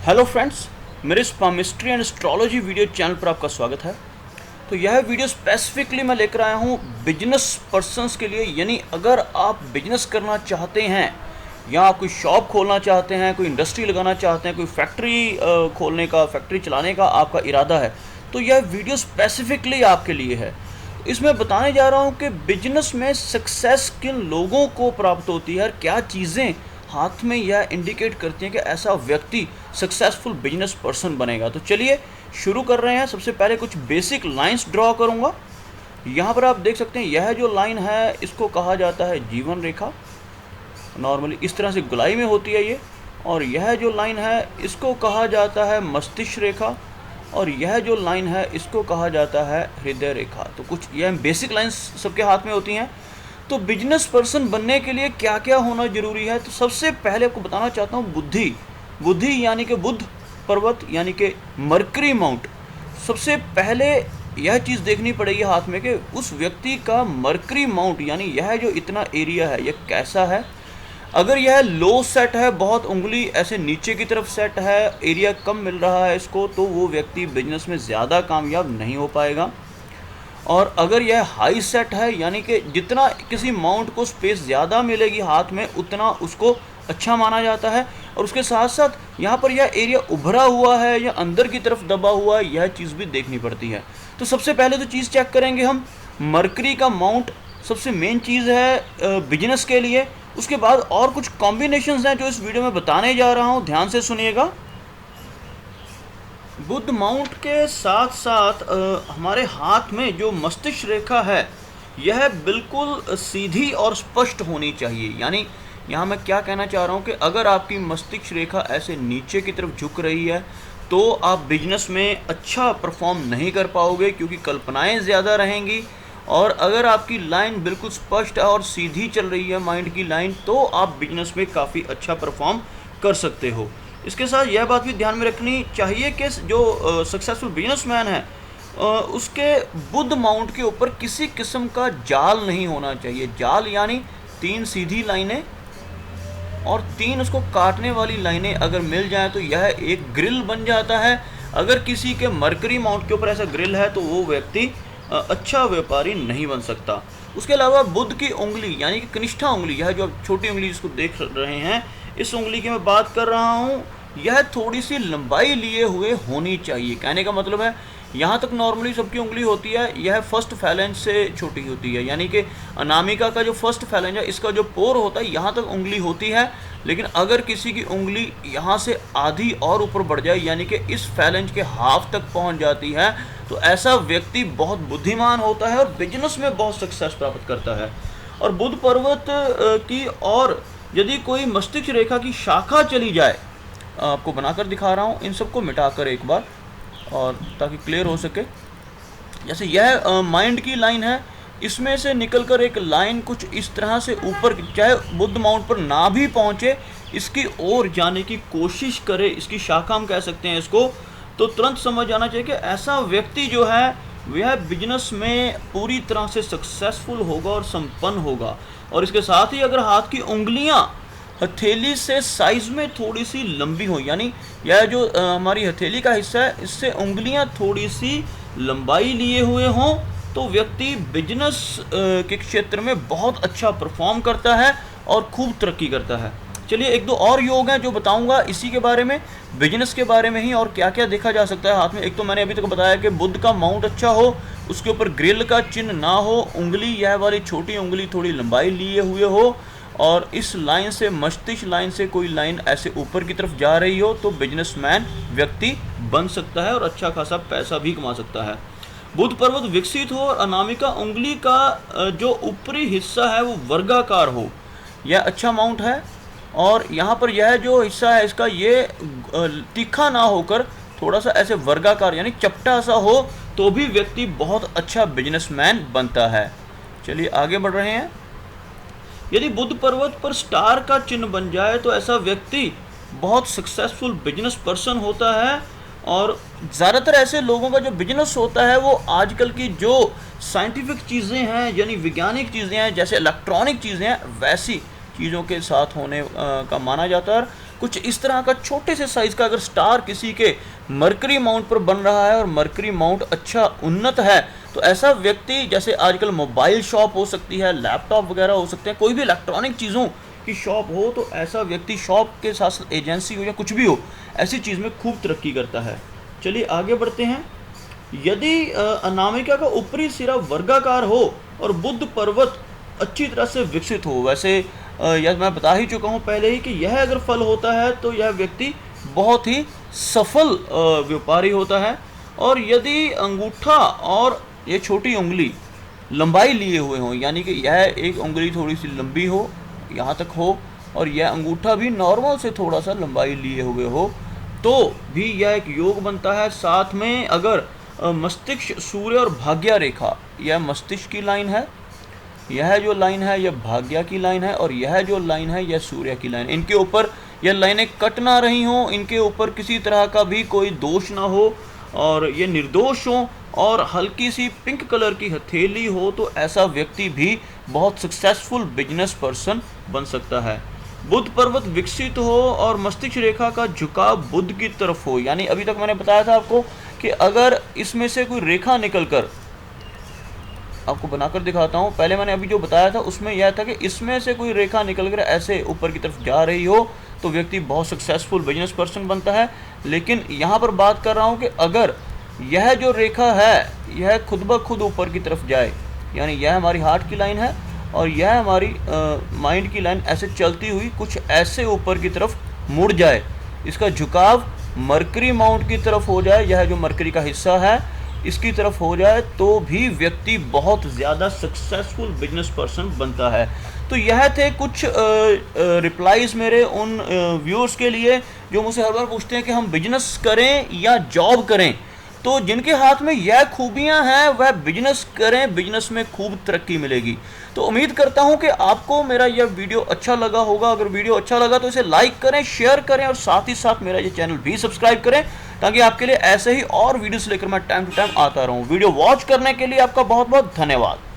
Hello friends, मेरे स्पामिस्ट्री and astrology video channel पर आपका स्वागत है। तो यह वीडियो स्पेसिफिकली मैं लेकर आया हूँ बिजनेस पर्सन्स के लिए। यानी अगर आप बिजनेस करना चाहते हैं या आप कोई शॉप खोलना चाहते हैं, कोई इंडस्ट्री लगाना चाहते हैं, कोई फैक्ट्री खोलने का, फैक्ट्री चलाने का आपका इरादा है, तो यह वीडियो स्पेसिफिकली आपके लिए है। इसमें बताने जा रहा हूँ कि बिजनेस में सक्सेस किन लोगों को प्राप्त होती है और क्या चीज़ें हाथ में यह इंडिकेट करती हैं कि ऐसा व्यक्ति सक्सेसफुल बिजनेस पर्सन बनेगा। तो चलिए शुरू कर रहे हैं। सबसे पहले कुछ बेसिक लाइंस ड्रॉ करूंगा। यहाँ पर आप देख सकते हैं, यह जो लाइन है इसको कहा जाता है जीवन रेखा। नॉर्मली इस तरह से गोलाई में होती है ये। और यह जो लाइन है इसको कहा जाता है मस्तिष्क रेखा, और यह जो लाइन है इसको कहा जाता है हृदय रेखा। तो कुछ यह बेसिक लाइंस सबके हाथ में होती हैं। तो बिजनेस पर्सन बनने के लिए क्या क्या होना जरूरी है, तो सबसे पहले आपको बताना चाहता हूँ बुद्धि। बुद्धि यानी कि बुध पर्वत यानी कि मरकरी माउंट। सबसे पहले यह चीज़ देखनी पड़ेगी हाथ में कि उस व्यक्ति का मरकरी माउंट यानी यह जो इतना एरिया है यह कैसा है। अगर यह लो सेट है, बहुत उंगली ऐसे नीचे की तरफ सेट है, एरिया कम मिल रहा है इसको, तो वो व्यक्ति बिजनेस में ज़्यादा कामयाब नहीं हो पाएगा। और अगर यह हाई सेट है यानी कि जितना किसी माउंट को स्पेस ज़्यादा मिलेगी हाथ में उतना उसको अच्छा माना जाता है। और उसके साथ साथ यहाँ पर यह एरिया उभरा हुआ है या अंदर की तरफ दबा हुआ है, यह चीज़ भी देखनी पड़ती है। तो सबसे पहले तो चीज़ चेक करेंगे हम, मरकरी का माउंट सबसे मेन चीज़ है बिजनेस के लिए। उसके बाद और कुछ कॉम्बिनेशंस हैं जो इस वीडियो में बताने जा रहा हूँ, ध्यान से सुनिएगा। बुध माउंट के साथ साथ हमारे हाथ में जो मस्तिष्क रेखा है यह बिल्कुल सीधी और स्पष्ट होनी चाहिए। यानी यहाँ मैं क्या कहना चाह रहा हूँ कि अगर आपकी मस्तिष्क रेखा ऐसे नीचे की तरफ झुक रही है तो आप बिजनेस में अच्छा परफॉर्म नहीं कर पाओगे, क्योंकि कल्पनाएं ज़्यादा रहेंगी। और अगर आपकी लाइन बिल्कुल स्पष्ट है और सीधी चल रही है माइंड की लाइन, तो आप बिजनेस में काफ़ी अच्छा परफॉर्म कर सकते हो। इसके साथ यह बात भी ध्यान में रखनी चाहिए कि जो सक्सेसफुल बिजनेसमैन है उसके बुध माउंट के ऊपर किसी किस्म का जाल नहीं होना चाहिए। जाल यानी 3 सीधी लाइनें और 3 उसको काटने वाली लाइनें अगर मिल जाएं तो यह एक ग्रिल बन जाता है। अगर किसी के मरकरी माउंट के ऊपर ऐसा ग्रिल है तो वो व्यक्ति अच्छा व्यापारी नहीं बन सकता। उसके अलावा बुध की उंगली यानी कि कनिष्ठा उंगली, यह जो छोटी उंगली जिसको देख रहे हैं, इस उंगली की मैं बात कर रहा हूँ, यह थोड़ी सी लंबाई लिए हुए होनी चाहिए। कहने का मतलब है यहाँ तक नॉर्मली सबकी उंगली होती है, यह फर्स्ट फैलेंज से छोटी होती है। यानी कि अनामिका का जो फर्स्ट फैलेंज है इसका जो पोर होता है यहाँ तक उंगली होती है। लेकिन अगर किसी की उंगली यहाँ से आधी और ऊपर बढ़ जाए यानी कि इस फैलेंज के हाफ तक पहुँच जाती है तो ऐसा व्यक्ति बहुत बुद्धिमान होता है और बिजनेस में बहुत सक्सेस प्राप्त करता है। और बुध पर्वत की और यदि कोई मस्तिष्क रेखा की शाखा चली जाए, आपको बनाकर दिखा रहा हूँ इन सबको मिटाकर एक बार, और ताकि क्लियर हो सके। जैसे यह माइंड की लाइन है, इसमें से निकलकर एक लाइन कुछ इस तरह से ऊपर, चाहे बुध माउंट पर ना भी पहुँचे, इसकी ओर जाने की कोशिश करे, इसकी शाखा हम कह सकते हैं इसको, तो तुरंत समझ जाना चाहिए कि ऐसा व्यक्ति जो है वह बिजनेस में पूरी तरह से सक्सेसफुल होगा और संपन्न होगा। और इसके साथ ही अगर हाथ की उंगलियां हथेली से साइज में थोड़ी सी लंबी हो, यानी यह जो हमारी हथेली का हिस्सा है इससे उंगलियां थोड़ी सी लंबाई लिए हुए हों, तो व्यक्ति बिजनेस के क्षेत्र में बहुत अच्छा परफॉर्म करता है और खूब तरक्की करता है। चलिए एक दो और योग हैं जो बताऊंगा इसी के बारे में, बिजनेस के बारे में ही, और क्या क्या देखा जा सकता है हाथ में। एक तो मैंने अभी तक बताया कि बुध का माउंट अच्छा हो, उसके ऊपर ग्रिल का चिन्ह ना हो, उंगली यह वाली छोटी उंगली थोड़ी लंबाई लिए हुए हो, और इस लाइन से, मस्तिष्क लाइन से कोई लाइन ऐसे ऊपर की तरफ जा रही हो, तो बिजनेसमैन व्यक्ति बन सकता है और अच्छा खासा पैसा भी कमा सकता है। बुध पर्वत विकसित हो और अनामिका उंगली का जो ऊपरी हिस्सा है वो वर्गाकार हो, यह अच्छा माउंट है। और यहाँ पर यह जो हिस्सा है इसका ये तीखा ना होकर थोड़ा सा ऐसे वर्गाकार यानी चपटा सा हो, तो भी व्यक्ति बहुत अच्छा बिजनेसमैन बनता है। चलिए आगे बढ़ रहे हैं। यदि बुध पर्वत पर स्टार का चिन्ह बन जाए तो ऐसा व्यक्ति बहुत सक्सेसफुल बिजनेस पर्सन होता है। और ज़्यादातर ऐसे लोगों का जो बिजनेस होता है वो आजकल की जो साइंटिफिक चीज़ें हैं यानी वैज्ञानिक चीज़ें हैं, जैसे इलेक्ट्रॉनिक चीज़ें हैं, वैसी चीज़ों के साथ होने का माना जाता है। कुछ इस तरह का छोटे से साइज का अगर स्टार किसी के मरकरी माउंट पर बन रहा है और मरकरी माउंट अच्छा उन्नत है, तो ऐसा व्यक्ति, जैसे आजकल मोबाइल शॉप हो सकती है, लैपटॉप वगैरह हो सकते हैं, कोई भी इलेक्ट्रॉनिक चीज़ों की शॉप हो, तो ऐसा व्यक्ति शॉप के साथ एजेंसी हो या कुछ भी हो, ऐसी चीज़ में खूब तरक्की करता है। चलिए आगे बढ़ते हैं। यदि अनामिका का ऊपरी सिरा वर्गाकार हो और बुध पर्वत अच्छी तरह से विकसित हो, वैसे यह मैं बता ही चुका हूँ पहले ही कि यह अगर फल होता है तो यह व्यक्ति बहुत ही सफल व्यापारी होता है। और यदि अंगूठा और ये छोटी उंगली लंबाई लिए हुए हों, यानी कि यह एक उंगली थोड़ी सी लंबी हो, यहाँ तक हो, और यह अंगूठा भी नॉर्मल से थोड़ा सा लंबाई लिए हुए हो, तो भी यह एक योग बनता है। साथ में अगर मस्तिष्क, सूर्य और भाग्य रेखा, यह मस्तिष्क की लाइन है, यह जो लाइन है यह भाग्य की लाइन है, और यह जो लाइन है यह सूर्य की लाइन, इनके ऊपर यह लाइनें कट ना रही हों, इनके ऊपर किसी तरह का भी कोई दोष ना हो, और ये निर्दोष हो, और हल्की सी पिंक कलर की हथेली हो, तो ऐसा व्यक्ति भी बहुत सक्सेसफुल बिजनेस पर्सन बन सकता है। बुध पर्वत विकसित हो और मस्तिष्क रेखा का झुकाव बुध की तरफ हो, यानी अभी तक मैंने बताया था आपको कि अगर इसमें से कोई रेखा निकलकर, आपको बनाकर दिखाता हूँ, पहले मैंने अभी जो बताया था उसमें यह था कि इसमें से कोई रेखा निकलकर ऐसे ऊपर की तरफ जा रही हो तो व्यक्ति बहुत सक्सेसफुल बिजनेस पर्सन बनता है। लेकिन यहाँ पर बात कर रहा हूँ कि अगर यह जो रेखा है यह खुद ब खुद ऊपर की तरफ जाए, यानी यह हमारी हार्ट की लाइन है और यह हमारी माइंड की लाइन ऐसे चलती हुई कुछ ऐसे ऊपर की तरफ मुड़ जाए, इसका झुकाव मरकरी माउंट की तरफ हो जाए, यह जो मरकरी का हिस्सा है इसकी तरफ हो जाए, तो भी व्यक्ति बहुत ज़्यादा सक्सेसफुल बिजनेस पर्सन बनता है। तो यह थे कुछ रिप्लाईज मेरे उन व्यूअर्स के लिए जो मुझसे हर बार पूछते हैं कि हम बिजनेस करें या जॉब करें। तो जिनके हाथ में यह खूबियां हैं वह बिजनेस करें, बिजनेस में खूब तरक्की मिलेगी। तो उम्मीद करता हूं कि आपको मेरा यह वीडियो अच्छा लगा होगा। अगर वीडियो अच्छा लगा तो इसे लाइक करें, शेयर करें और साथ ही साथ मेरा ये चैनल भी सब्सक्राइब करें, ताकि आपके लिए ऐसे ही और वीडियोस लेकर मैं टाइम टू टाइम आता रहूं। वीडियो वॉच करने के लिए आपका बहुत बहुत धन्यवाद।